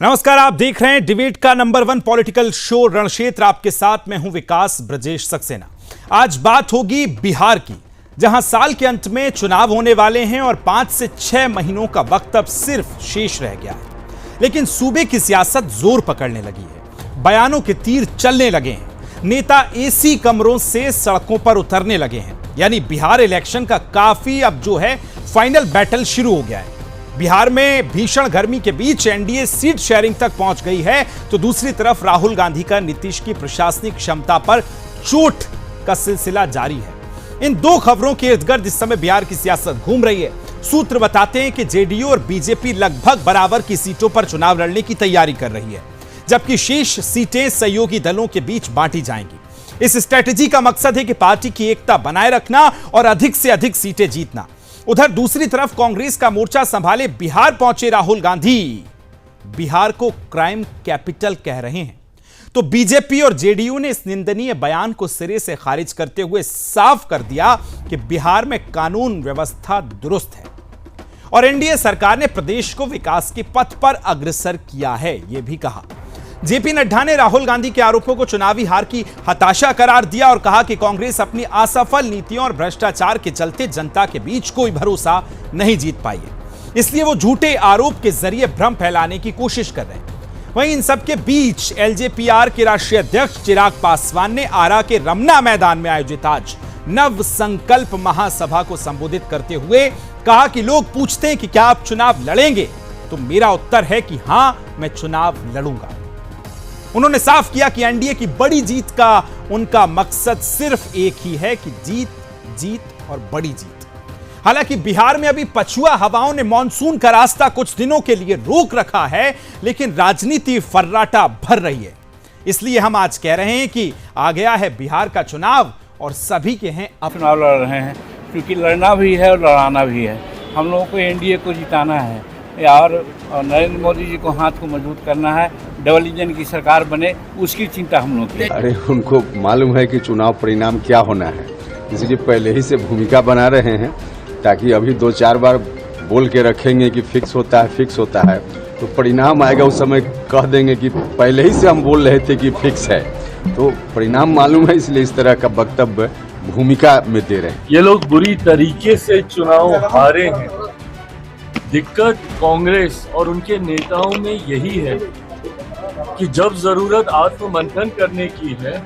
नमस्कार, आप देख रहे हैं डिबेट का नंबर 1 पॉलिटिकल शो रणक्षेत्र। आपके साथ मैं हूं विकास ब्रजेश सक्सेना। आज बात होगी बिहार की, जहां साल के अंत में चुनाव होने वाले हैं और 5 से 6 महीनों का वक्त अब सिर्फ शेष रह गया है। लेकिन सूबे की सियासत जोर पकड़ने लगी है, बयानों के तीर चलने लगे हैं, नेता एसी कमरों से सड़कों पर उतरने लगे हैं। यानी बिहार इलेक्शन का काफी अब जो है फाइनल बैटल शुरू हो गया है। बिहार में भीषण गर्मी के बीच एनडीए सीट शेयरिंग तक पहुंच गई है, तो दूसरी तरफ राहुल गांधी का नीतीश की प्रशासनिक क्षमता पर चोट का सिलसिला जारी है। इन दो खबरों के इर्द गिर्द इस समय बिहार की सियासत घूम रही है। सूत्र बताते हैं कि जेडीयू और बीजेपी लगभग बराबर की सीटों पर चुनाव लड़ने की तैयारी कर रही है, जबकि शेष सीटें सहयोगी दलों के बीच बांटी जाएंगी। इस स्ट्रेटेजी का मकसद है कि पार्टी की एकता बनाए रखना और अधिक से अधिक सीटें जीतना। उधर दूसरी तरफ कांग्रेस का मोर्चा संभाले बिहार पहुंचे राहुल गांधी बिहार को क्राइम कैपिटल कह रहे हैं, तो बीजेपी और जेडीयू ने इस निंदनीय बयान को सिरे से खारिज करते हुए साफ कर दिया कि बिहार में कानून व्यवस्था दुरुस्त है और एनडीए सरकार ने प्रदेश को विकास के पथ पर अग्रसर किया है। यह भी कहा। जेपी नड्डा ने राहुल गांधी के आरोपों को चुनावी हार की हताशा करार दिया और कहा कि कांग्रेस अपनी असफल नीतियों और भ्रष्टाचार के चलते जनता के बीच कोई भरोसा नहीं जीत पाई है, इसलिए वो झूठे आरोप के जरिए भ्रम फैलाने की कोशिश कर रहे हैं। वहीं इन सबके बीच एलजेपीआर के राष्ट्रीय अध्यक्ष चिराग पासवान ने आरा के रमना मैदान में आयोजित आज नव संकल्प महासभा को संबोधित करते हुए कहा कि लोग पूछते हैं कि क्या आप चुनाव लड़ेंगे, तो मेरा उत्तर है कि हां, मैं चुनाव लड़ूंगा। उन्होंने साफ किया कि एनडीए की बड़ी जीत का उनका मकसद सिर्फ एक ही है कि जीत, जीत और बड़ी जीत। हालांकि बिहार में अभी पछुआ हवाओं ने मानसून का रास्ता कुछ दिनों के लिए रोक रखा है, लेकिन राजनीति फर्राटा भर रही है। इसलिए हम आज कह रहे हैं कि आ गया है बिहार का चुनाव और सभी के हैं चुनाव लड़ रहे हैं, क्योंकि लड़ना भी है और लड़ाना भी है। हम लोगों को एनडीए को जिताना है और नरेंद्र मोदी जी को हाथ को मजबूत करना है। डबल इंजन की सरकार बने, उसकी चिंता हम लोग की। अरे उनको मालूम है कि चुनाव परिणाम क्या होना है, इसलिए पहले ही से भूमिका बना रहे हैं, ताकि अभी 2-4 बार बोल के रखेंगे कि फिक्स होता है, तो परिणाम आएगा उस समय कह देंगे कि पहले ही से हम बोल रहे थे कि फिक्स है। तो परिणाम मालूम है, इसलिए इस तरह का वक्तव्य भूमिका में दे रहे हैं। ये लोग बुरी तरीके से चुनाव हारे हैं। दिक्कत कांग्रेस और उनके नेताओं में यही है कि जब जरूरत आत्ममंथन करने की है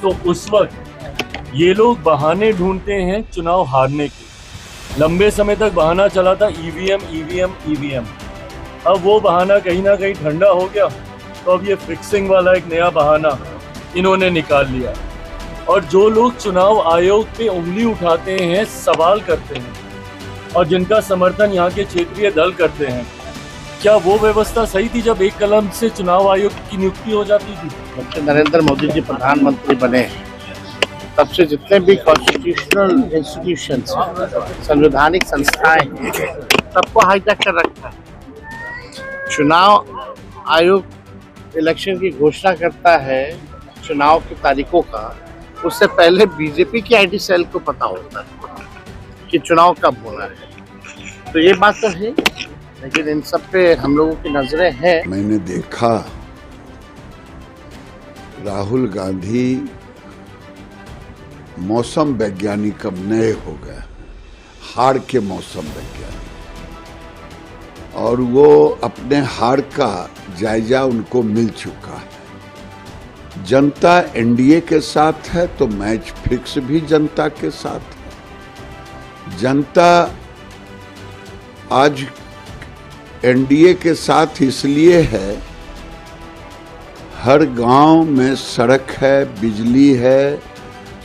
तो उस वक्त ये लोग बहाने ढूंढते हैं चुनाव हारने के। लंबे समय तक बहाना चला था ईवीएम। अब वो बहाना कहीं ना कहीं ठंडा हो गया, तो अब ये फिक्सिंग वाला एक नया बहाना इन्होंने निकाल लिया। और जो लोग चुनाव आयोग पे उंगली उठाते हैं, सवाल करते हैं और जिनका समर्थन यहाँ के क्षेत्रीय दल करते हैं, क्या वो व्यवस्था सही थी जब एक कलम से चुनाव आयोग की नियुक्ति हो जाती थी? जब से नरेंद्र मोदी जी प्रधानमंत्री बने तब से जितने भी कॉन्स्टिट्यूशनल इंस्टीट्यूशंस हैं, संवैधानिक संस्थाएं हैं, सबको हाईजैक कर रखा है। चुनाव आयोग इलेक्शन की घोषणा करता है चुनाव की तारीखों का, उससे पहले बीजेपी की आईटी सेल को पता होता है कि चुनाव कब होना है। तो ये बात तो है, लेकिन इन सब पे हम लोगों की नजरें हैं। मैंने देखा राहुल गांधी मौसम वैज्ञानिक अब नए हो गए, हार के मौसम वैज्ञानिक, और वो अपने हार का जायजा उनको मिल चुका है। जनता एनडीए के साथ है तो मैच फिक्स भी जनता के साथ है। जनता आज एनडीए के साथ इसलिए है, हर गांव में सड़क है, बिजली है,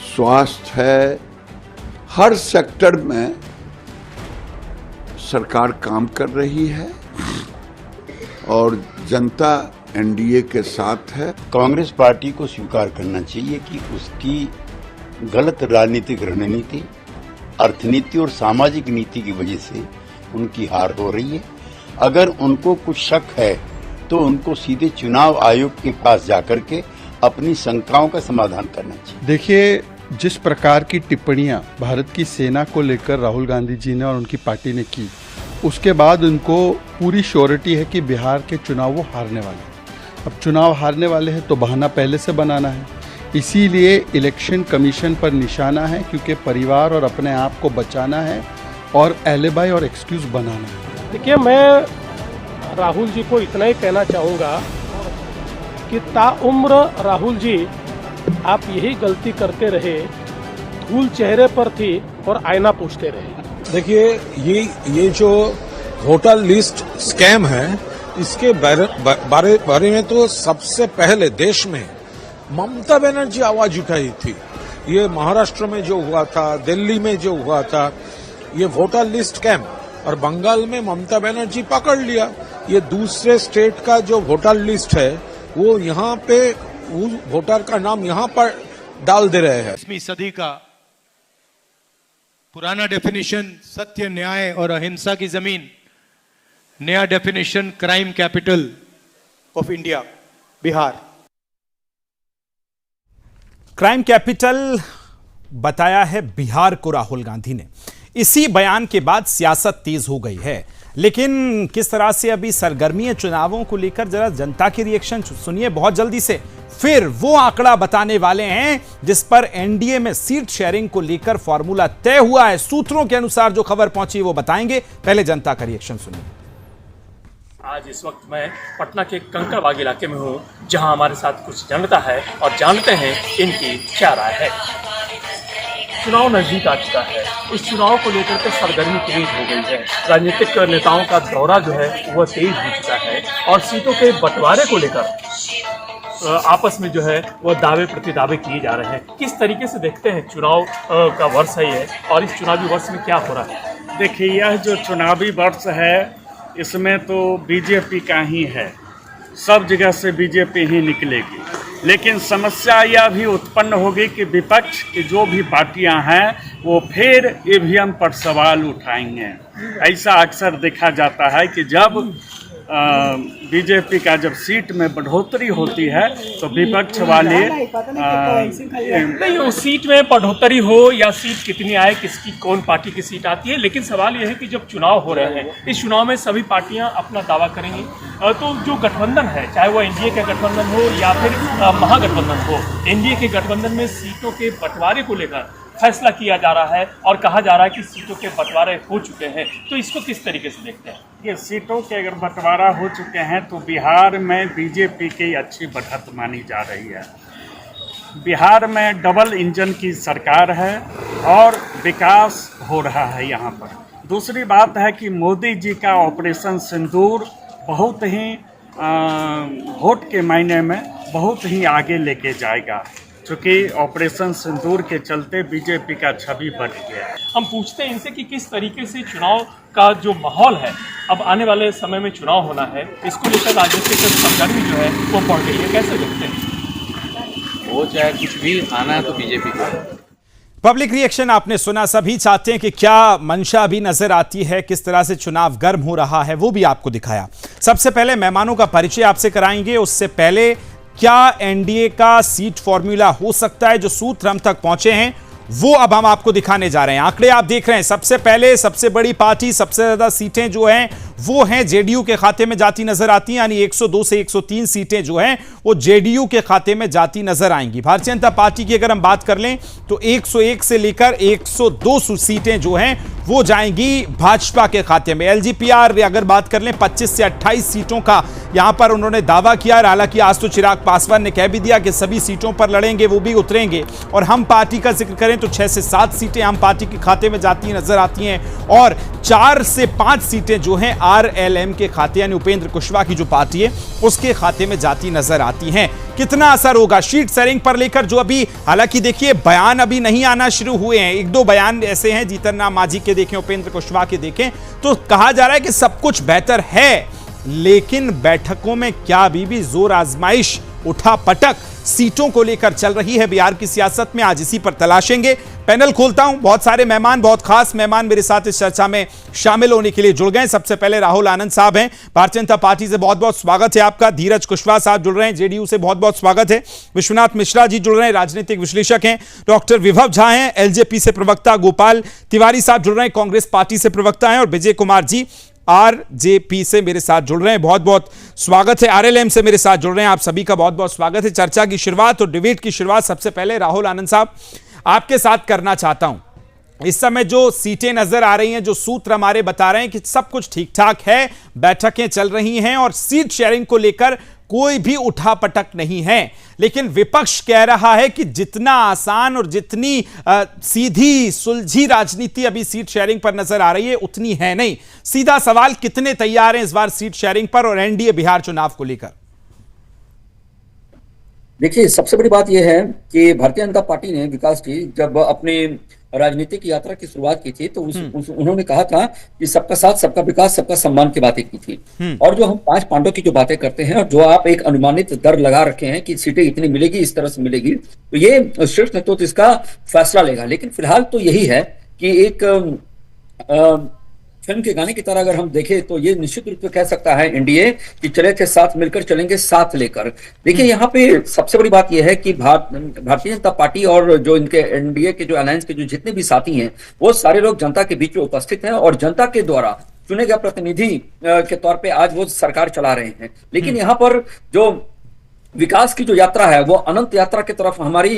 स्वास्थ्य है, हर सेक्टर में सरकार काम कर रही है और जनता एनडीए के साथ है। कांग्रेस पार्टी को स्वीकार करना चाहिए कि उसकी गलत राजनीतिक रणनीति, अर्थनीति और सामाजिक नीति की वजह से उनकी हार हो रही है। अगर उनको कुछ शक है तो उनको सीधे चुनाव आयोग के पास जाकर के अपनी शंकाओं का समाधान करना चाहिए। देखिए, जिस प्रकार की टिप्पणियां भारत की सेना को लेकर राहुल गांधी जी ने और उनकी पार्टी ने की, उसके बाद उनको पूरी श्योरिटी है कि बिहार के चुनाव वो हारने वाले हैं। अब चुनाव हारने वाले हैं तो बहाना पहले से बनाना है, इसीलिए इलेक्शन कमीशन पर निशाना है, क्योंकि परिवार और अपने आप को बचाना है और एलिबाई और एक्सक्यूज़ बनाना है। देखिए, मैं राहुल जी को इतना ही कहना चाहूँगा कि ताउम्र राहुल जी आप यही गलती करते रहे, धूल चेहरे पर थी और आईना पूछते रहे। देखिए, ये जो वोटर लिस्ट स्कैम है, इसके बारे में तो सबसे पहले देश में ममता बनर्जी आवाज उठाई थी। ये महाराष्ट्र में जो हुआ था, दिल्ली में जो हुआ था, ये वोटर लिस्ट स्कैम, और बंगाल में ममता बनर्जी पकड़ लिया। ये दूसरे स्टेट का जो वोटर लिस्ट है वो यहाँ पे वोटर का नाम यहाँ पर डाल दे रहे हैं। 20वीं सदी का पुराना डेफिनेशन सत्य, न्याय और अहिंसा की जमीन, नया definition crime capital of India Bihar. Crime capital बताया है बिहार को राहुल गांधी ने। इसी बयान के बाद सियासत तेज हो गई है, लेकिन किस तरह से अभी सरगर्मी है चुनावों को लेकर, जरा जनता के रिएक्शन सुनिए बहुत जल्दी से। फिर वो आंकड़ा बताने वाले हैं जिस पर एनडीए में सीट शेयरिंग को लेकर फॉर्मूला तय हुआ है। सूत्रों के अनुसार जो खबर पहुंची वो बताएंगे, पहले जनता का रिएक्शन सुनिए। आज इस वक्त मैं पटना के कंकड़बाग इलाके में हूँ, जहाँ हमारे साथ कुछ जनता है और जानते हैं इनकी क्या राय है। चुनाव नजदीक आ चुका है, इस चुनाव को लेकर के सरगर्मी तेज हो गई है। राजनीतिक नेताओं का दौरा जो है वह तेज हो चुका है और सीटों के बंटवारे को लेकर आपस में जो है वह दावे प्रतिदावे किए जा रहे हैं। किस तरीके से देखते हैं चुनाव का वर्ष है ये, और इस चुनावी वर्ष में क्या हो रहा है? देखिए, यह जो चुनावी वर्ष है इसमें तो बीजेपी का ही है, सब जगह से बीजेपी ही निकलेगी। लेकिन समस्या यह भी उत्पन्न होगी कि विपक्ष की जो भी पार्टियां हैं वो फिर ईवीएम पर सवाल उठाएंगे। ऐसा अक्सर देखा जाता है कि जब बीजेपी का जब सीट में बढ़ोतरी होती है तो विपक्ष वाले नहीं, उस सीट में बढ़ोतरी हो या सीट कितनी आए, किसकी कौन पार्टी की सीट आती है, लेकिन सवाल यह है कि जब चुनाव हो रहे हैं, इस चुनाव में सभी पार्टियां अपना दावा करेंगी, तो जो गठबंधन है, चाहे वो एनडीए का गठबंधन हो या फिर महागठबंधन हो, एनडीए के गठबंधन में सीटों के बंटवारे को लेकर फैसला किया जा रहा है और कहा जा रहा है कि सीटों के बंटवारे हो चुके हैं। तो इसको किस तरीके से देखते हैं? ये सीटों के अगर बंटवारा हो चुके हैं तो बिहार में बीजेपी की अच्छी बढ़त मानी जा रही है। बिहार में डबल इंजन की सरकार है और विकास हो रहा है यहाँ पर। दूसरी बात है कि मोदी जी का ऑपरेशन सिंदूर बहुत ही वोट के मायने में बहुत ही आगे लेके जाएगा, क्योंकि ऑपरेशन सिंदूर के चलते बीजेपी का छवि बढ़ गया है। हम पूछते हैं इनसे कि किस तरीके से चुनाव का जो माहौल है, अब आने वाले समय में चुनाव होना है, इसको लेकर राजनीतिक सरगर्मी जो है वो बढ़ गई है, कैसे देखते हैं? वो चाहे कुछ भी आना है तो बीजेपी का। पब्लिक रिएक्शन आपने सुना। सभी चाहते हैं कि क्या मंशा भी नजर आती है, किस तरह से चुनाव गर्म हो रहा है वो भी आपको दिखाया। सबसे पहले मेहमानों का परिचय आपसे कराएंगे, उससे पहले क्या एनडीए का सीट फॉर्मूला हो सकता है, जो सूत्र हम तक पहुंचे हैं वो अब हम आपको दिखाने जा रहे हैं। आंकड़े आप देख रहे हैं। सबसे पहले सबसे बड़ी पार्टी, सबसे ज्यादा सीटें जो हैं वो हैं जेडीयू के खाते में जाती नजर आती हैं, यानी 102 से 103 सीटें जो हैं वो जेडीयू के खाते में जाती नजर आएंगी। भारतीय जनता पार्टी की अगर हम बात कर लें तो 101 से लेकर 102 सीटें जो हैं वो जाएंगी भाजपा के खाते में। एलजीपीआर अगर बात कर लें 25 से 28 सीटों का यहां पर उन्होंने दावा किया। हालांकि आज तो चिराग पासवान ने कह भी दिया कि सभी सीटों पर लड़ेंगे, वो भी उतरेंगे। और हम पार्टी का जिक्र करें तो 6 से 7 सीटें हम पार्टी के खाते में जाती नजर आती हैं और 4 से 5 सीटें जो हैं आरएलएम के खाते यानी उपेंद्र कुशवाहा की जो पार्टी है उसके खाते में जाती नजर आती हैं। कितना असर होगा सीट शेयरिंग पर लेकर, जो अभी हालांकि देखिए बयान अभी नहीं आना शुरू हुए हैं, 1-2 बयान ऐसे हैं, जीतन राम मांझी के देखें, उपेंद्र कुशवाहा के देखें तो कहा जा रहा है कि सब कुछ बेहतर है, लेकिन बैठकों में क्या अभी भी जोर आजमाइश, उठा पटक सीटों को लेकर चल रही है बिहार की सियासत में? आज इसी पर तलाशेंगे। पैनल खोलता हूं, बहुत सारे मेहमान, बहुत खास मेहमान मेरे साथ इस चर्चा में शामिल होने के लिए जुड़ गए। सबसे पहले राहुल आनंद साहब हैं, भारतीय जनता पार्टी से बहुत बहुत स्वागत है आपका। धीरज कुशवाहा साहब जुड़ रहे हैं, जेडीयू से बहुत बहुत स्वागत है। विश्वनाथ मिश्रा जी जुड़ रहे हैं, राजनीतिक विश्लेषक हैं। डॉक्टर विभव झा हैं, एलजेपी से प्रवक्ता। गोपाल तिवारी साहब जुड़ रहे हैं, कांग्रेस पार्टी से प्रवक्ता हैं। और विजय कुमार जी आरजेपी से मेरे साथ जुड़ रहे हैं। बहुत बहुत स्वागत है। आरएलएम से मेरे साथ जुड़ रहे हैं, आप सभी का बहुत बहुत स्वागत है। चर्चा की शुरुआत और डिबेट की शुरुआत सबसे पहले राहुल आनंद साहब आपके साथ करना चाहता हूं। इस समय जो सीटें नजर आ रही हैं, जो सूत्र हमारे बता रहे हैं कि सब कुछ ठीक ठाक है, बैठकें चल रही हैं और सीट शेयरिंग को लेकर कोई भी उठापटक नहीं है, लेकिन विपक्ष कह रहा है कि जितना आसान और जितनी सीधी सुलझी राजनीति अभी सीट शेयरिंग पर नजर आ रही है उतनी है नहीं। सीधा सवाल, कितने तैयार हैं इस बार सीट शेयरिंग पर और एनडीए बिहार चुनाव को लेकर? देखिए, सबसे बड़ी बात यह है कि भारतीय जनता पार्टी ने, विकास जी, जब अपनी राजनीतिक यात्रा की शुरुआत की थी तो उन्होंने कहा था कि सबका साथ, सबका विकास, सबका सम्मान की बातें की थी। और जो हम 5 पांडव की जो बातें करते हैं और जो आप एक अनुमानित दर लगा रखे हैं कि सीटें इतनी मिलेगी, इस तरह से मिलेगी, तो ये शीर्ष नेतृत्व तो इसका फैसला लेगा। लेकिन फिलहाल तो यही है कि एक फिल्म के गाने की तरह अगर हम देखें तो ये निश्चित रूप से कह सकता है एनडीए कि चले थे साथ मिलकर, चलेंगे साथ लेकर। देखिए, यहाँ पे सबसे बड़ी बात यह है कि भारतीय जनता पार्टी और जो इनके एनडीए के जो अलायंस के जो जितने भी साथी हैं वो सारे लोग जनता के बीच में उपस्थित हैं और जनता के द्वारा चुने गए प्रतिनिधि के तौर पे आज वो सरकार चला रहे हैं। लेकिन यहाँ पर जो विकास की जो यात्रा है वो अनंत यात्रा की तरफ हमारी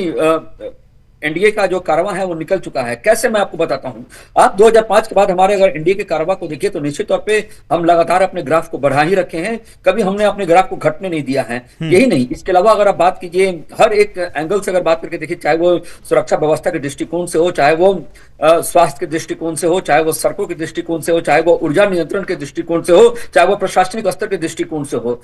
एनडीए का जो कारवां है वो निकल चुका है। कैसे, मैं आपको बताता हूं। आप 2005 के बाद हमारे अगर एनडीए के कारवां को देखिए तो निश्चित तौर पे हम लगातार अपने ग्राफ को बढ़ा ही रखे हैं, कभी हमने अपने ग्राफ को घटने नहीं दिया है। यही नहीं, इसके अलावा अगर आप बात कीजिए हर एक एंगल से अगर बात करके देखिए, चाहे वो सुरक्षा व्यवस्था के दृष्टिकोण से हो, चाहे वो स्वास्थ्य के दृष्टिकोण से हो, चाहे वो सड़कों के दृष्टिकोण से हो, चाहे वो ऊर्जा नियंत्रण के दृष्टिकोण से हो, चाहे वो प्रशासनिक स्तर के दृष्टिकोण से हो,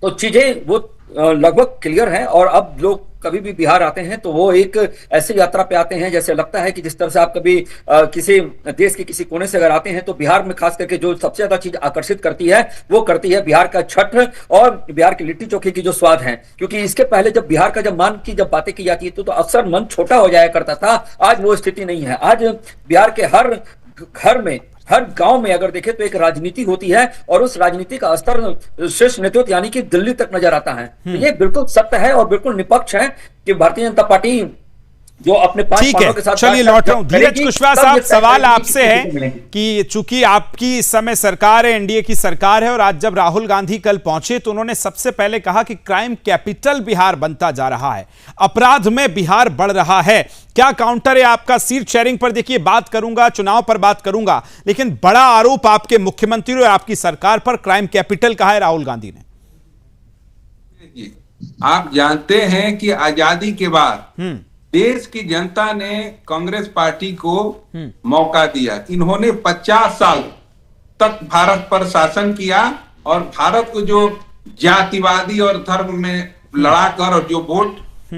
तो चीजें वो लगभग क्लियर है। और अब लोग कभी भी बिहार आते हैं तो वो एक ऐसी यात्रा पे आते हैं जैसे लगता है कि जिस तरह से आप कभी किसी देश के किसी कोने से अगर आते हैं तो बिहार में खास करके जो सबसे ज्यादा चीज आकर्षित करती है वो करती है बिहार का छठ और बिहार की लिट्टी चोखे की जो स्वाद है। क्योंकि इसके पहले जब बिहार का जब मान की जब बातें की जाती है तो अक्सर मन छोटा हो जाया करता था। आज वो स्थिति नहीं है। आज बिहार के हर घर में, हर गांव में अगर देखें तो एक राजनीति होती है और उस राजनीति का स्तर शीर्ष नेतृत्व यानी कि दिल्ली तक नजर आता है। तो ये बिल्कुल सत्य है और बिल्कुल निष्पक्ष है कि भारतीय जनता पार्टी जो अपने 5 पार्टियों के साथ, चलिए लौट रहा हूं। धीरज कुशवाहा साहब, सवाल आपसे है कि चूंकि आपकी इस समय सरकार है, एनडीए की सरकार है, और आज जब राहुल गांधी कल पहुंचे तो उन्होंने सबसे पहले कहा कि क्राइम कैपिटल बिहार बनता जा रहा है, अपराध में बिहार बढ़ रहा है। क्या काउंटर है आपका सीट शेयरिंग पर? देखिए, बात करूंगा, चुनाव पर बात करूंगा, लेकिन बड़ा आरोप आपके मुख्यमंत्री और आपकी सरकार पर क्राइम कैपिटल कहा है राहुल गांधी ने। आप जानते हैं कि आजादी के बाद देश की जनता ने कांग्रेस पार्टी को मौका दिया। इन्होंने 50 साल तक भारत पर शासन किया और भारत को जो जातिवादी और धर्म में लड़ाकर और जो वोट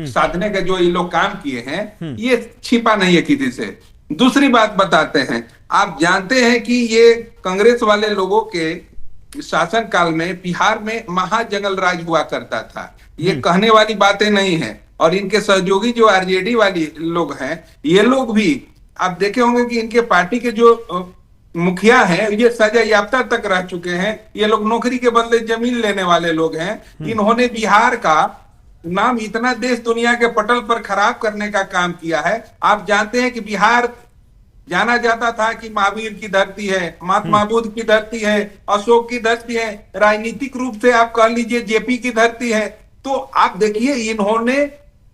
साधने का जो ये लोग काम किए हैं, ये छिपा नहीं है किसी से। दूसरी बात बताते हैं, आप जानते हैं कि ये कांग्रेस वाले लोगों के शासन काल में बिहार में महाजंगल राज हुआ करता था। ये कहने वाली बातें नहीं है। और इनके सहयोगी जो आरजेडी वाली लोग हैं, ये लोग भी आप देखे होंगे कि इनके पार्टी के जो मुखिया हैं ये सजा याफ्ता तक रह चुके हैं। ये लोग नौकरी के बदले जमीन लेने वाले लोग हैं। इन्होंने बिहार का नाम इतना देश दुनिया के पटल पर खराब करने का काम किया है। आप जानते हैं कि बिहार जाना जाता था कि महावीर की धरती है, महात्मा बुद्ध की धरती है, अशोक की धरती है, राजनीतिक रूप से आप कह लीजिए जेपी की धरती है। तो आप देखिए, इन्होंने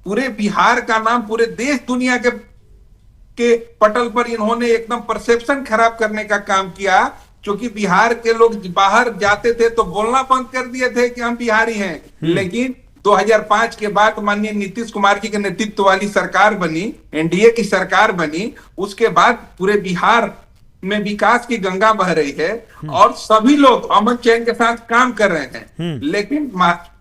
पूरे बिहार का नाम पूरे देश दुनिया के पटल पर इन्होंने एकदम परसेप्शन खराब करने का काम किया। क्योंकि बिहार के लोग बाहर जाते थे तो बोलना बंद कर दिए थे कि हम बिहारी हैं। लेकिन 2005 के बाद माननीय नीतीश कुमार जी के नेतृत्व वाली सरकार बनी, एनडीए की सरकार बनी, उसके बाद पूरे बिहार में विकास की गंगा बह रही है और सभी लोग अमन चैन के साथ काम कर रहे हैं। लेकिन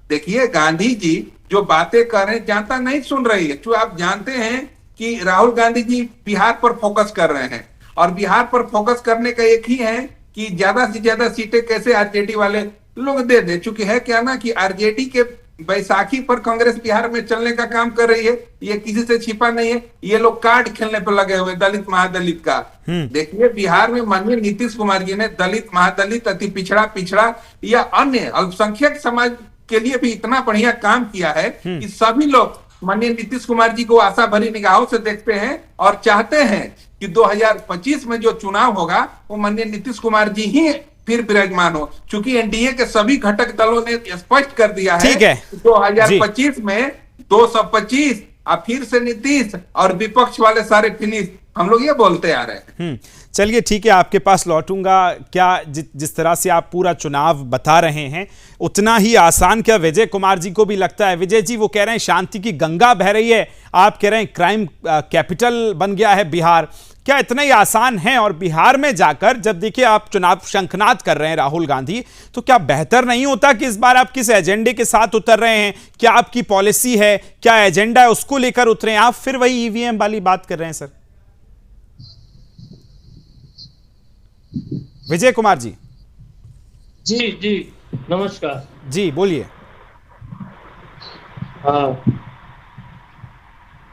देखिए, गांधी जी जो बातें कर रहे हैं जनता नहीं सुन रही है। तो आप जानते हैं कि राहुल गांधी जी बिहार पर फोकस कर रहे हैं और बिहार पर फोकस करने का एक ही है कि ज्यादा से ज्यादा सीटें कैसे आरजेडी वाले लोग दे दे। चूंकि है क्या ना कि आरजेडी के बैसाखी पर कांग्रेस बिहार में चलने का काम कर रही है, ये किसी से छिपा नहीं है। ये लोग कार्ड खेलने पर लगे हुए दलित महादलित का। देखिए, बिहार में माननीय नीतीश कुमार जी ने दलित महादलित, अति पिछड़ा या अन्य अल्पसंख्यक समाज के लिए भी इतना बढ़िया काम किया है कि सभी लोग माननीय नीतीश कुमार जी को आशा भरी निगाहों से देखते हैं और चाहते हैं कि 2025 में जो चुनाव होगा वो माननीय नीतीश कुमार जी ही फिर विराजमान हो, चूंकि एनडीए के सभी घटक दलों ने स्पष्ट कर दिया है कि 2025 में 225 और फिर से नीतीश और विपक्ष वाले सारे फिनिश, हम लोग ये बोलते आ रहे हैं। चलिए ठीक है, आपके पास लौटूंगा। क्या जिस तरह से आप पूरा चुनाव बता रहे हैं उतना ही आसान क्या विजय कुमार जी को भी लगता है? विजय जी वो कह रहे हैं शांति की गंगा बह रही है, आप कह रहे हैं क्राइम कैपिटल बन गया है बिहार। क्या इतना ही आसान है? और बिहार में जाकर जब देखिए आप चुनाव शंखनाद कर रहे हैं राहुल गांधी, तो क्या बेहतर नहीं होता कि इस बार आप किस एजेंडे के साथ उतर रहे हैं? क्या आपकी पॉलिसी है, क्या एजेंडा है, उसको लेकर उतरे? आप फिर वही ईवीएम वाली बात कर रहे हैं सर। विजय कुमार जी। जी नमस्कार जी, बोलिए। हाँ,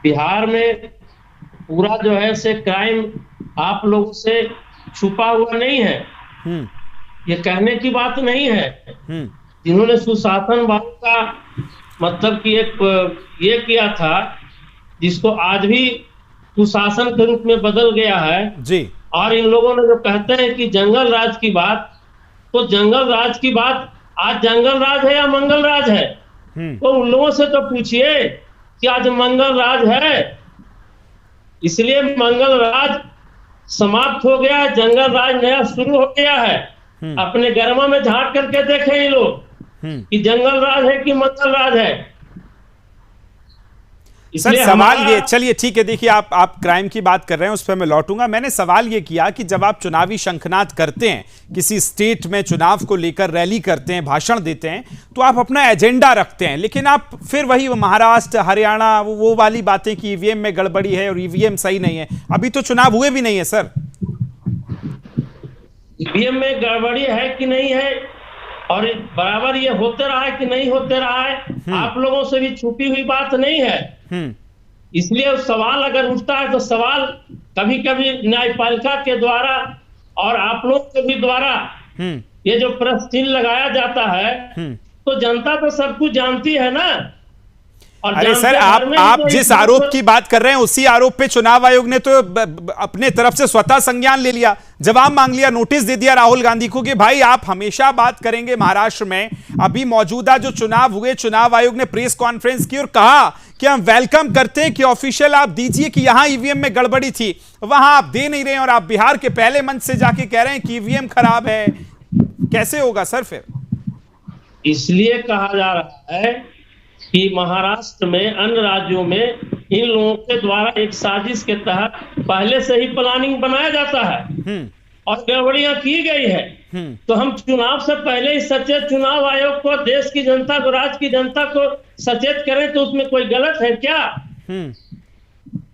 बिहार में पूरा जो है से क्राइम आप लोगों से छुपा हुआ नहीं है, ये कहने की बात नहीं है। जिन्होंने सुशासनवाद का मतलब कि एक ये किया था जिसको आज भी सुशासन के रूप में बदल गया है जी। और इन लोगों ने जो कहते हैं कि जंगल राज की बात, तो जंगल राज की बात आज जंगल राज है या मंगल राज है? तो उन लोगों से तो पूछिए कि आज मंगल राज है, इसलिए मंगल राज समाप्त हो गया, जंगल राज नया शुरू हो गया है। अपने गर्मा में झांक करके देखें ये लोग कि जंगल राज है कि मंगल राज है। सर सवाल ये, चलिए ठीक है, देखिए आप क्राइम की बात कर रहे हैं, उस पर मैं लौटूंगा। मैंने सवाल ये किया कि जब आप चुनावी शंखनाद करते हैं, किसी स्टेट में चुनाव को लेकर रैली करते हैं, भाषण देते हैं, तो आप अपना एजेंडा रखते हैं, लेकिन आप फिर वही महाराष्ट्र हरियाणा वो वाली बातें कि ईवीएम में गड़बड़ी है और ईवीएम सही नहीं है। अभी तो चुनाव हुए भी नहीं है सर। ईवीएम में गड़बड़ी है कि नहीं है और बराबर ये होते रहा है कि नहीं होते रहा है, आप लोगों से भी छुपी हुई बात नहीं है। इसलिए सवाल अगर उठता है तो सवाल कभी कभी न्यायपालिका के द्वारा और आप लोग के भी द्वारा ये जो प्रश्न चिन्ह लगाया जाता है, तो जनता तो सब कुछ जानती है ना। और अरे सर, आप जिस आरोप की बात कर रहे हैं उसी आरोप पे चुनाव आयोग ने तो अपने तरफ से स्वतः संज्ञान ले लिया, जवाब मांग लिया, नोटिस दे दिया राहुल गांधी को कि भाई आप हमेशा बात करेंगे महाराष्ट्र में। अभी मौजूदा जो चुनाव हुए, चुनाव आयोग ने प्रेस कॉन्फ्रेंस की और कहा कि हम वेलकम करते हैं कि ऑफिशियल आप दीजिए कि यहां ईवीएम में गड़बड़ी थी, वहां आप दे नहीं रहे हैं और आप बिहार के पहले मंच से जाके कह रहे हैं कि ईवीएम खराब है। कैसे होगा सर फिर? इसलिए कहा जा रहा है कि महाराष्ट्र में, अन्य राज्यों में इन लोगों के द्वारा एक साजिश के तहत पहले से ही प्लानिंग बनाया जाता है और गड़बड़ियां की गई है। तो हम चुनाव से पहले ही सचेत चुनाव आयोग को, देश की जनता को, राज्य की जनता को सचेत करें, तो उसमें कोई गलत है क्या?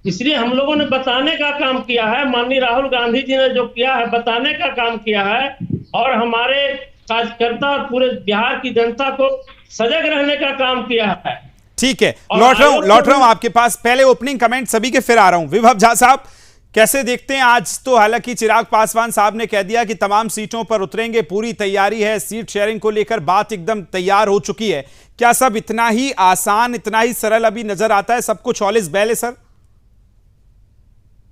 इसलिए हम लोगों ने बताने का काम किया है। माननीय राहुल गांधी जी ने जो किया है, बताने का काम किया है और हमारे कार्यकर्ता और पूरे बिहार की जनता को सजग रहने का काम किया है। ठीक है, लौट रहा हूं आपके पास। पहले ओपनिंग कमेंट सभी के, फिर आ रहा हूं। विभव झा साहब, कैसे देखते हैं? आज तो हालांकि चिराग पासवान साहब ने कह दिया कि तमाम सीटों पर उतरेंगे, पूरी तैयारी है, सीट शेयरिंग को लेकर बात एकदम तैयार हो चुकी है। क्या सब इतना ही आसान, इतना ही सरल अभी नजर आता है? सब कुछ ऑल इज वेल है सर?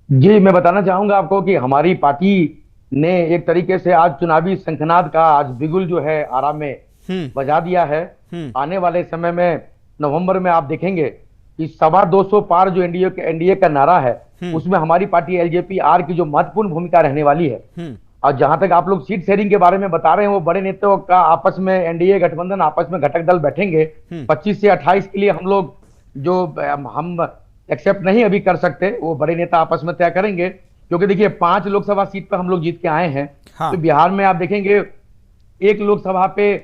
जी, मैं बताना चाहूंगा आपको कि हमारी पार्टी ने एक तरीके से आज चुनावी शंखनाद का आज बिगुल जो है आराम में बजा दिया है। आने वाले समय में नवंबर में आप देखेंगे कि 225 पार जो एनडीए का नारा है, उसमें हमारी पार्टी एलजेपी आर की जो महत्वपूर्ण भूमिका रहने वाली है। और जहां तक आप लोग सीट शेयरिंग के बारे में बता रहे हैं, वो बड़े नेताओं का आपस में एनडीए गठबंधन आपस में घटक दल बैठेंगे 25 से 28 के लिए। हम लोग जो हम एक्सेप्ट नहीं अभी कर सकते, वो बड़े नेता आपस में तय करेंगे, क्योंकि देखिए 5 लोकसभा सीट पर हम लोग जीत के आए हैं। तो बिहार में आप देखेंगे एक लोकसभा पे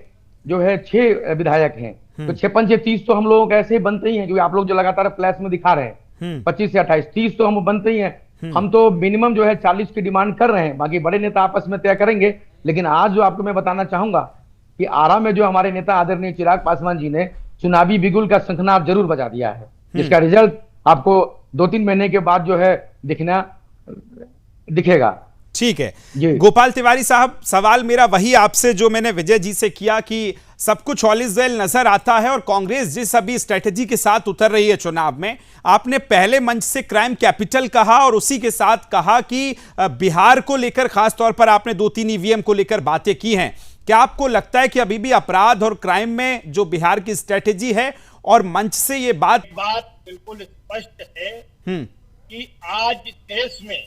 जो है 6 विधायक हैं, तो 6×5 30 तो हम लोगों के ऐसे ही बनते ही हैं, क्योंकि आप लोग जो लगातार फ्लैश में दिखा रहे हैं 25 से 28 30 तो हम बनते ही हैं। हम तो मिनिमम जो है 40 की डिमांड कर रहे हैं, बाकी बड़े नेता आपस में तय करेंगे। लेकिन आज जो आपको मैं बताना चाहूंगा कि आरा में जो हमारे नेता आदरणीय चिराग पासवान जी ने चुनावी बिगुल का शंखनाद जरूर बजा दिया है, जिसका रिजल्ट आपको 2-3 महीने के बाद जो है दिखेगा। ठीक है गोपाल तिवारी साहब, सवाल मेरा वही आपसे जो मैंने विजय जी से किया कि सब कुछ ऑल इज वेल नजर आता है और कांग्रेस जिस अभी स्ट्रेटेजी के साथ उतर रही है चुनाव में, आपने पहले मंच से क्राइम कैपिटल कहा और उसी के साथ कहा कि बिहार को लेकर खास तौर पर आपने 2-3 ईवीएम को लेकर बातें की हैं। क्या आपको लगता है कि अभी भी अपराध और क्राइम में जो बिहार की स्ट्रेटेजी है और मंच से ये बात बिल्कुल स्पष्ट है कि आज देश में,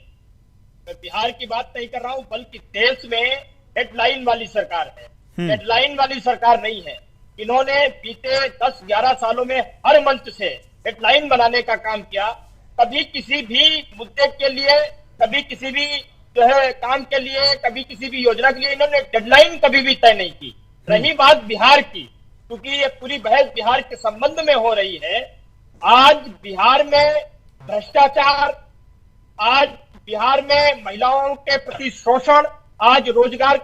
मैं बिहार की बात नहीं कर रहा हूं, बल्कि देश में हेडलाइन वाली सरकार है, हेडलाइन वाली सरकार नहीं है। इन्होंने बीते 10-11 सालों में हर मंच से हेडलाइन बनाने का काम किया। कभी किसी भी मुद्दे के लिए, कभी किसी भी जो है काम के लिए, कभी किसी भी योजना के लिए इन्होंने डेडलाइन कभी भी तय नहीं की। रही बात बिहार की, क्योंकि ये पूरी बहस बिहार के संबंध में हो रही है। आज बिहार में भ्रष्टाचार, आज बिहार में महिलाओं के प्रति शोषण, आज रोजगार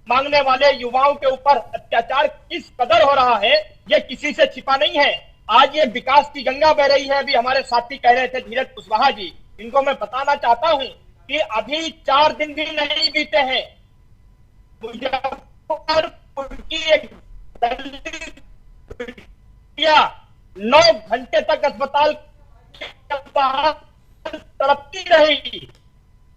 मांगने वाले युवाओं के ऊपर अत्याचार किस कदर हो रहा है, ये किसी से छिपा नहीं है। आज ये विकास की गंगा बह रही है। अभी हमारे साथी कह रहे थे धीरज कुशवाहा जी, इनको मैं बताना चाहता हूं कि अभी 4 दिन भी नहीं बीते हैं, मुजफ्फरपुर की एक 9 घंटे तक अस्पताल तड़पती रही,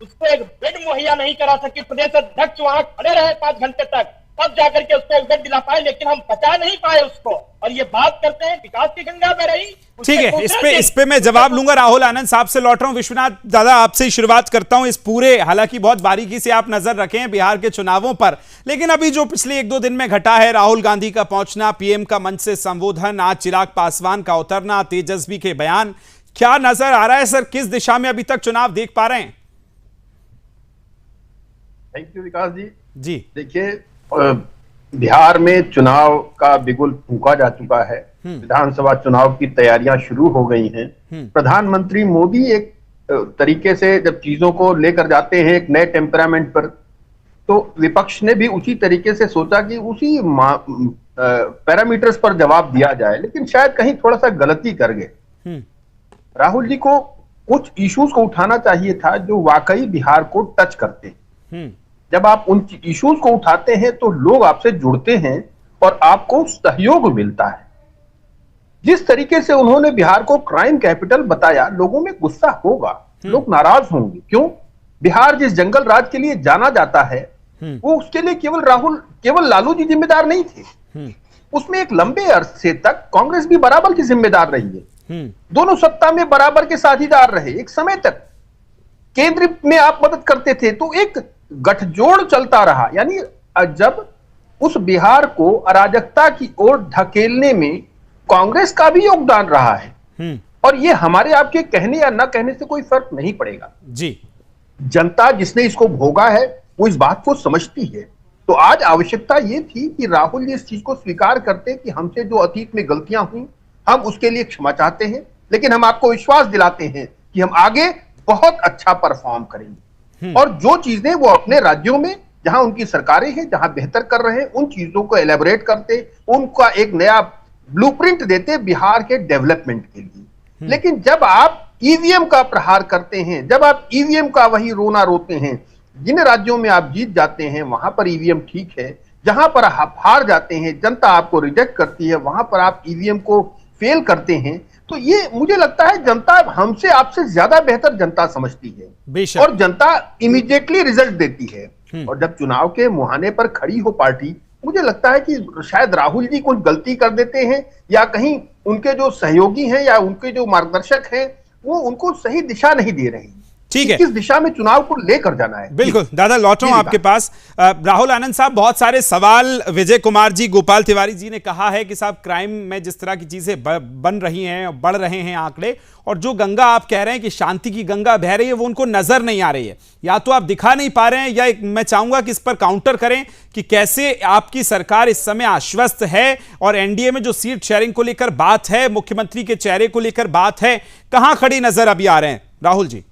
उसको एक बेड मुहैया नहीं करा सकी। प्रदेश अध्यक्ष वहां खड़े रहे 5 घंटे तक, तब जाकर के उसको एक बेड दिला पाए, लेकिन हम बचा नहीं पाए उसको। और ये बात करते हैं विकास की गंगा में रही। ठीक है, इस पे मैं जवाब लूंगा। राहुल आनंद साहब से लौट रहा हूं। विश्वनाथ दादा, आपसे ही शुरुआत करता हूं। इस पूरे, हालांकि बहुत बारीकी से आप नजर रखे हैं बिहार के चुनावों पर, लेकिन अभी जो पिछले 1-2 दिन में घटा है, राहुल गांधी का पहुंचना, पीएम का मंच से संबोधन, आज चिराग पासवान का उतरना, तेजस्वी के बयान, क्या नजर आ रहा है सर? किस दिशा में अभी तक चुनाव देख पा रहे हैं? थैंक यू विकास जी। जी देखिए, बिहार में चुनाव का बिगुल फूंका जा चुका है। विधानसभा चुनाव की तैयारियां शुरू हो गई हैं। प्रधानमंत्री मोदी एक तरीके से जब चीजों को लेकर जाते हैं एक नए टेम्परामेंट पर, तो विपक्ष ने भी उसी तरीके से सोचा कि उसी पैरामीटर्स पर जवाब दिया जाए, लेकिन शायद कहीं थोड़ा सा गलती कर गए। राहुल जी को कुछ इश्यूज को उठाना चाहिए था जो वाकई बिहार को टच करते हैं। जब आप उन इश्यूज को उठाते हैं तो लोग आपसे जुड़ते हैं और आपको सहयोग मिलता है। जिस तरीके से उन्होंने बिहार को क्राइम कैपिटल बताया, लोगों में गुस्सा होगा, लोग नाराज होंगे। क्यों? बिहार जिस जंगल राज के लिए जाना जाता है, वो उसके लिए केवल लालू जी जिम्मेदार नहीं थे। उसमें एक लंबे अरसे तक कांग्रेस भी बराबर की जिम्मेदार रही है। दोनों सत्ता में बराबर के साझीदार रहे। एक समय तक केंद्र में आप मदद करते थे, तो एक गठजोड़ चलता रहा। यानी जब उस बिहार को अराजकता की ओर धकेलने में कांग्रेस का भी योगदान रहा है। और ये हमारे आपके कहने या न कहने से कोई फर्क नहीं पड़ेगा जी। जनता जिसने इसको भोगा है वो इस बात को समझती है। तो आज आवश्यकता ये थी कि राहुल जी इस चीज को स्वीकार करते कि हमसे जो अतीत में गलतियां हुई, हम उसके लिए क्षमा चाहते हैं, लेकिन हम आपको विश्वास दिलाते हैं कि हम आगे बहुत अच्छा परफॉर्म करेंगे। और जो चीजें वो अपने राज्यों में जहां उनकी सरकारें हैं, जहां बेहतर कर रहे हैं, उन चीजों को एलेबोरेट करते, उनका एक नया ब्लूप्रिंट देते बिहार के डेवलपमेंट के लिए। लेकिन जब आप ईवीएम का प्रहार करते हैं, जब आप ईवीएम का वही रोना रोते हैं, जिन राज्यों में आप जीत जाते हैं वहां पर ईवीएम ठीक है, जहां पर आप हार जाते हैं, जनता आपको रिजेक्ट करती है, वहां पर आप ईवीएम को फेल करते हैं, तो ये मुझे लगता है जनता हमसे आपसे ज्यादा बेहतर जनता समझती है और जनता इमीडिएटली रिजल्ट देती है। और जब चुनाव के मुहाने पर खड़ी हो पार्टी, मुझे लगता है कि शायद राहुल जी कुछ गलती कर देते हैं या कहीं उनके जो सहयोगी हैं या उनके जो मार्गदर्शक हैं वो उनको सही दिशा नहीं दे रहे। ठीक है, किस दिशा में चुनाव को लेकर जाना है। बिल्कुल दादा, लौट रहा हूं आपके पास। राहुल आनंद साहब, बहुत सारे सवाल विजय कुमार जी, गोपाल तिवारी जी ने कहा है कि साहब क्राइम में जिस तरह की चीजें बन रही हैं, बढ़ रहे हैं आंकड़े, और जो गंगा आप कह रहे हैं कि शांति की गंगा बह रही है, वो उनको नजर नहीं आ रही है। या तो आप दिखा नहीं पा रहे हैं, या मैं चाहूंगा कि इस पर काउंटर करें कि कैसे आपकी सरकार इस समय आश्वस्त है और एनडीए में जो सीट शेयरिंग को लेकर बात है, मुख्यमंत्री के चेहरे को लेकर बात है, कहां खड़ी नजर अभी आ रहे हैं राहुल जी?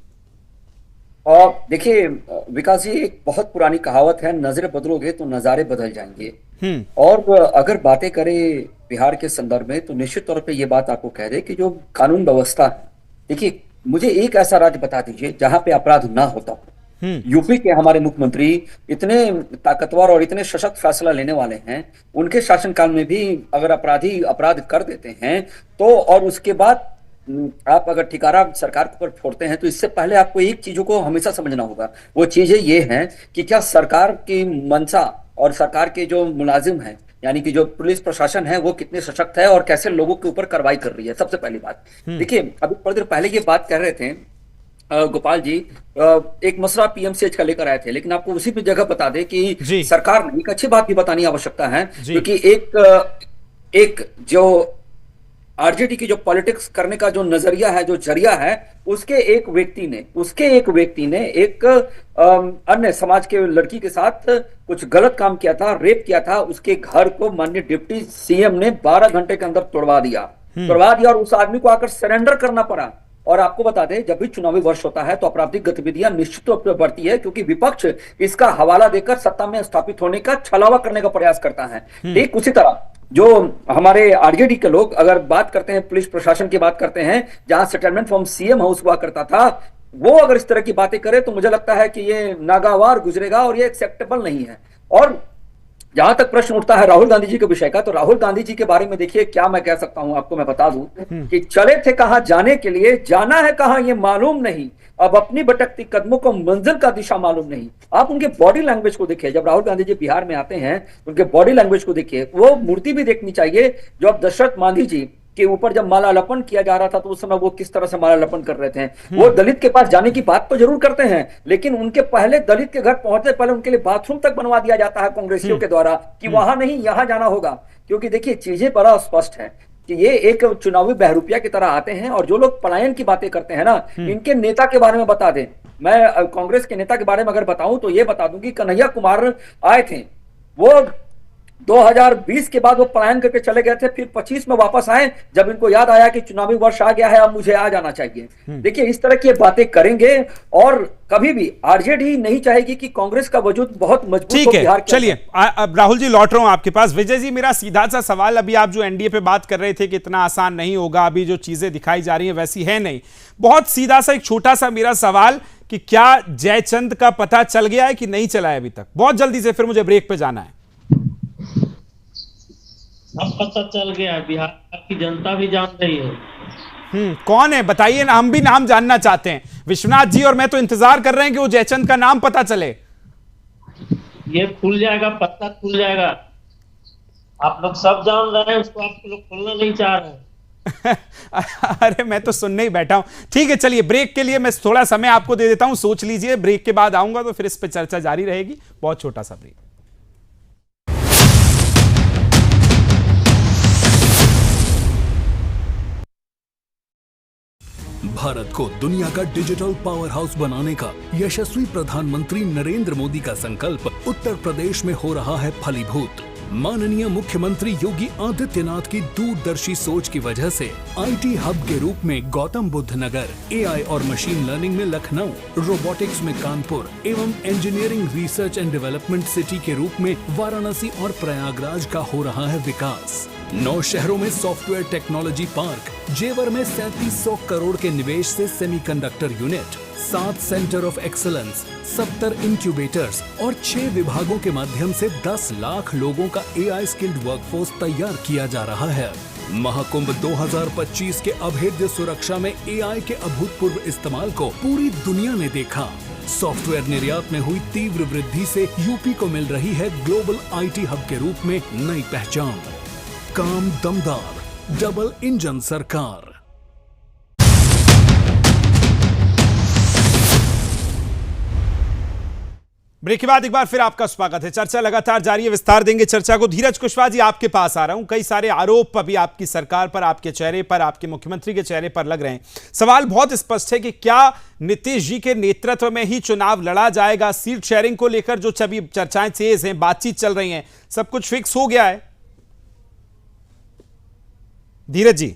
देखिए विकास जी, एक बहुत पुरानी कहावत है, नजरें बदलोगे तो नजारे बदल जाएंगे। और अगर बातें करें बिहार के संदर्भ में, तो निश्चित तौर पे ये बात आपको कह दे कि जो कानून व्यवस्था है, देखिए मुझे एक ऐसा राज्य बता दीजिए जहां पे अपराध ना होता हो। यूपी के हमारे मुख्यमंत्री इतने ताकतवर और इतने सशक्त फैसला लेने वाले हैं, उनके शासनकाल में भी अगर अपराधी अपराध कर देते हैं तो, और उसके बाद आप अगर ठिकारा सरकार के ऊपर फोड़ते हैं, तो इससे पहले आपको एक चीजों को हमेशा समझना होगा। वो चीजें ये हैं कि क्या सरकार की मंशा और सरकार के जो मुलाजिम हैं, यानी कि जो पुलिस प्रशासन है, वो कितने सशक्त है और कैसे लोगों के ऊपर कार्रवाई कर रही है। सबसे पहली बात देखिए, अभी थोड़ी देर पहले ये बात कर रहे थे गोपाल जी, एक मसला पीएमसीएच का लेकर आए थे, लेकिन आपको उसी भी जगह बता दे कि सरकार ने एक अच्छी बात भी बतानी आवश्यकता है, क्योंकि एक जो आरजेडी की जो पॉलिटिक्स करने का जो नजरिया है, जो जरिया है, उसके एक व्यक्ति ने एक अन्य समाज के लड़की के साथ कुछ गलत काम किया था, रेप किया था। उसके घर को माननीय डिप्टी सीएम ने 12 घंटे के अंदर तोड़वा दिया और उस आदमी को आकर सरेंडर करना पड़ा। और आपको बता दें, जब भी चुनावी वर्ष होता है तो आपराधिक गतिविधियां निश्चित रूप से बढ़ती है, क्योंकि विपक्ष इसका हवाला देकर सत्ता में स्थापित होने का छलावा करने का प्रयास करता है। ठीक उसी तरह जो हमारे आरजेडी के लोग अगर बात करते हैं, पुलिस प्रशासन की बात करते हैं, जहां सेटलमेंट फ्रॉम सीएम हाउस हुआ करता था, वो अगर इस तरह की बातें करे तो मुझे लगता है कि ये नागावार गुजरेगा और ये एक्सेप्टेबल नहीं है। और जहां तक प्रश्न उठता है राहुल गांधी जी के विषय का, तो राहुल गांधी जी के बारे में देखिए क्या मैं कह सकता हूं आपको। मैं बता दूं कि चले थे कहां जाने के लिए, जाना है कहां ये मालूम नहीं, अब अपनी भटकती कदमों को मंजिल का दिशा मालूम नहीं। आप उनके बॉडी लैंग्वेज को देखिए, जब राहुल गांधी जी बिहार में आते हैं उनके बॉडी लैंग्वेज को देखिए। वो मूर्ति भी देखनी चाहिए जो अब दशरथ मांझी जी के ऊपर जब माला अर्पण किया जा रहा था, तो उस समय वो किस तरह से माला अर्पण कर रहे थे। वो दलित के पास जाने की बात तो जरूर करते हैं, लेकिन उनके पहले दलित के घर पहुंचने पहले उनके लिए बाथरूम तक बनवा दिया जाता है कांग्रेसियों के द्वारा कि वहां नहीं यहां जाना होगा। क्योंकि देखिए चीजें बड़ा स्पष्ट है कि ये एक चुनावी बहरूपिया की तरह आते हैं। और जो लोग पलायन की बातें करते हैं ना, इनके नेता के बारे में बता दें। मैं कांग्रेस के नेता के बारे में अगर बताऊं तो ये बता दूं कि कन्हैया कुमार आए थे, वो 2020 के बाद वो पलायन करके चले गए थे, फिर 25 में वापस आए जब इनको याद आया कि चुनावी वर्ष आ गया है, अब मुझे आ जाना चाहिए। देखिए इस तरह की बातें करेंगे और कभी भी आरजेडी नहीं चाहेगी कि कांग्रेस का वजूद बहुत मजबूत हो बिहार के। चलिए अब राहुल जी लौट रहा हूं आपके पास। विजय जी, मेरा सीधा सा सवाल, अभी आप जो एनडीए पे बात कर रहे थे कि इतना आसान नहीं होगा, अभी जो चीजें दिखाई जा रही हैं वैसी है नहीं, बहुत सीधा सा एक छोटा सा मेरा सवाल कि क्या जयचंद का पता चल गया है कि नहीं चला है अभी तक? बहुत जल्दी से, फिर मुझे ब्रेक पे जाना है। अब पता चल गया है, बिहार की जनता भी जान रही है। कौन है बताइए ना, हम भी नाम जानना चाहते हैं। विश्वनाथ जी और मैं तो इंतजार कर रहे हैं कि वो जयचंद का नाम पता चले। ये खुल जाएगा, पता खुल जाएगा। आप लोग सब जान रहे हैं उसको, आप लोग खोलना नहीं चाह रहे हैं। अरे मैं तो सुनने ही बैठा हूं। ठीक है, चलिए ब्रेक के लिए मैं थोड़ा समय आपको दे देता हूं, सोच लीजिए। ब्रेक के बाद आऊंगा तो फिर इस पर चर्चा जारी रहेगी। बहुत छोटा सा ब्रेक। भारत को दुनिया का डिजिटल पावर हाउस बनाने का यशस्वी प्रधानमंत्री नरेंद्र मोदी का संकल्प उत्तर प्रदेश में हो रहा है फलीभूत। माननीय मुख्यमंत्री योगी आदित्यनाथ की दूरदर्शी सोच की वजह से आईटी हब के रूप में गौतम बुद्ध नगर, एआई और मशीन लर्निंग में लखनऊ, रोबोटिक्स में कानपुर एवं engineering research and development city के रूप में वाराणसी और प्रयागराज का हो रहा है विकास। 9 शहरों में सॉफ्टवेयर टेक्नोलॉजी पार्क, जेवर में 3700 करोड़ के निवेश से semiconductor unit, 7 centre of excellence, 70 incubators और 6 विभागों के माध्यम से 10 लाख लोगों का एआई स्किल्ड वर्कफोर्स तैयार किया जा रहा है। महाकुंभ 2025 के अभेद्य सुरक्षा में एआई के अभूतपूर्व इस्तेमाल को पूरी दुनिया ने देखा। सॉफ्टवेयर निर्यात में हुई तीव्र वृद्धि से यूपी को मिल रही है ग्लोबल आईटी हब के रूप में नई पहचान। काम दमदार, डबल इंजन सरकार। ब्रेक के बाद एक बार फिर आपका स्वागत है। चर्चा लगातार जारी है, विस्तार देंगे चर्चा को। धीरज कुशवाहा जी, आपके पास आ रहा हूं। कई सारे आरोप अभी आपकी सरकार पर, आपके चेहरे पर, आपके मुख्यमंत्री के चेहरे पर लग रहे हैं। सवाल बहुत स्पष्ट है कि क्या नीतीश जी के नेतृत्व में ही चुनाव लड़ा जाएगा? सीट शेयरिंग को लेकर जो अभी चर्चाएं तेज हैं, बातचीत चल रही है, सब कुछ फिक्स हो गया है? धीरज जी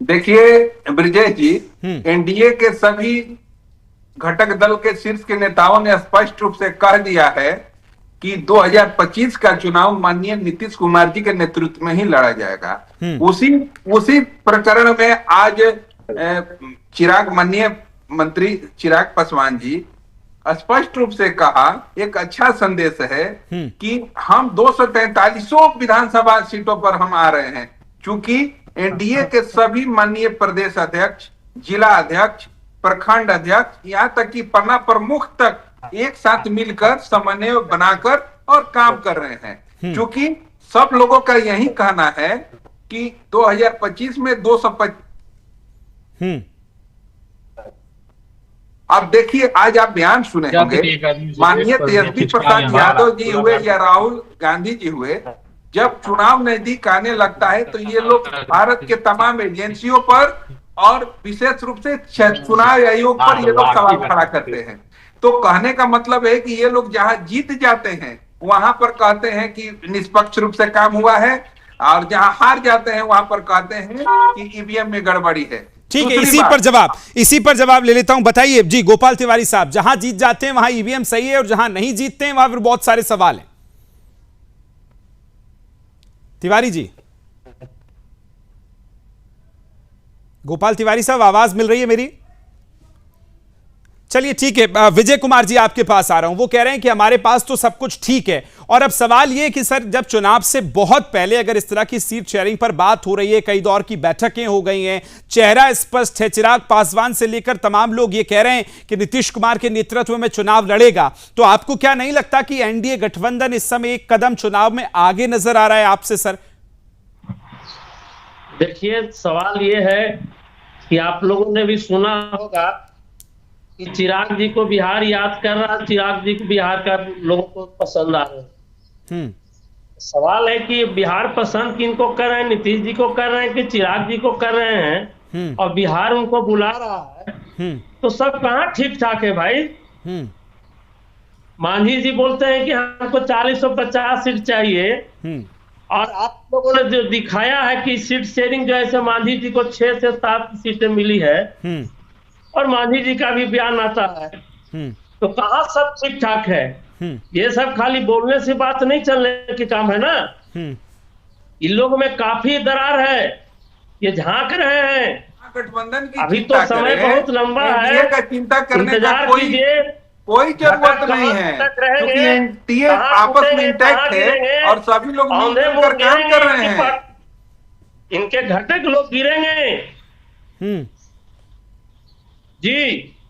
देखिए ब्रिजेश जी, एनडीए के सभी घटक दल के शीर्ष के नेताओं ने स्पष्ट रूप से कह दिया है कि 2025 का चुनाव माननीय नीतीश कुमार जी के नेतृत्व में ही लड़ा जाएगा। उसी प्रकरण में आज चिराग माननीय मंत्री चिराग पासवान जी स्पष्ट रूप से कहा, एक अच्छा संदेश है कि हम 243 विधानसभा सीटों पर हम आ रहे हैं, क्योंकि एनडीए के सभी माननीय प्रदेश अध्यक्ष, जिला अध्यक्ष, प्रखंड अध्यक्ष, यहाँ तक कि पन्ना प्रमुख तक एक साथ मिलकर समन्वय बनाकर और काम कर रहे हैं। क्योंकि सब लोगों का यही कहना है कि 2025 में 225। अब देखिए, आज आप बयान सुने होंगे, माननीय तेजस्वी प्रसाद यादव जी हुए या राहुल गांधी जी हुए, जब चुनाव नजदीक आने लगता है तो ये लोग भारत के तमाम एजेंसियों पर और विशेष रूप से चुनाव आयोग पर ये लोग सवाल खड़ा करते हैं। तो कहने का मतलब है कि ये लोग जहां जीत जाते हैं वहां पर कहते हैं कि निष्पक्ष रूप से काम हुआ है, और जहां हार जाते हैं वहां पर कहते हैं कि ईवीएम में गड़बड़ी है। ठीक है, इसी पर जवाब ले लेता हूं। बताइए जी गोपाल तिवारी साहब, जहां जीत जाते हैं वहां ईवीएम सही है और जहां नहीं जीतते हैं वहां फिर बहुत सारे सवाल हैं। तिवारी जी, गोपाल तिवारी साहब, आवाज मिल रही है मेरी? चलिए ठीक है, विजय कुमार जी आपके पास आ रहा हूं। वो कह रहे हैं कि हमारे पास तो सब कुछ ठीक है, और अब सवाल ये कि सर जब चुनाव से बहुत पहले अगर इस तरह की सीट शेयरिंग पर बात हो रही है, कई दौर की बैठकें हो गई हैं, चेहरा स्पष्ट है, चिराग पासवान से लेकर तमाम लोग ये कह रहे हैं कि नीतीश कुमार के नेतृत्व में चुनाव लड़ेगा, तो आपको क्या नहीं लगता कि एनडीए गठबंधन इस समय एक कदम चुनाव में आगे नजर आ रहा है आपसे? सर देखिए, सवाल ये है कि आप लोगों ने भी सुना होगा कि चिराग जी को बिहार याद कर रहा है, चिराग जी को बिहार का लोगों को पसंद आ रहे हैं। सवाल है कि बिहार पसंद किनको कर रहे हैं, नीतीश जी को कर रहे हैं कि चिराग जी को कर रहे हैं, और बिहार उनको बुला रहा है, तो सब कहाँ ठीक ठाक है भाई? मांझी जी बोलते हैं कि हमको 40-50 सीट चाहिए, और आप लोगों ने जो दिखाया है कि सीट शेयरिंग जो है मांझी जी को 6 से 7 सीटें मिली है, और मांझी जी का भी बयान आता है, तो कहाँ सब ठीक ठाक है? ये सब खाली बोलने से बात नहीं चलने की काम है ना। इन लोगों में काफी दरार है, ये झांक रहे हैं। गठबंधन की अभी तो समय बहुत लंबा है, चिंता करने का कीजिए, कोई जरूरत नहीं है, क्योंकि एनडीए आपस में इंटैक्ट है और सभी लोग मिलकर काम कर रहे हैं। इनके घटक लोग गिरेंगे जी।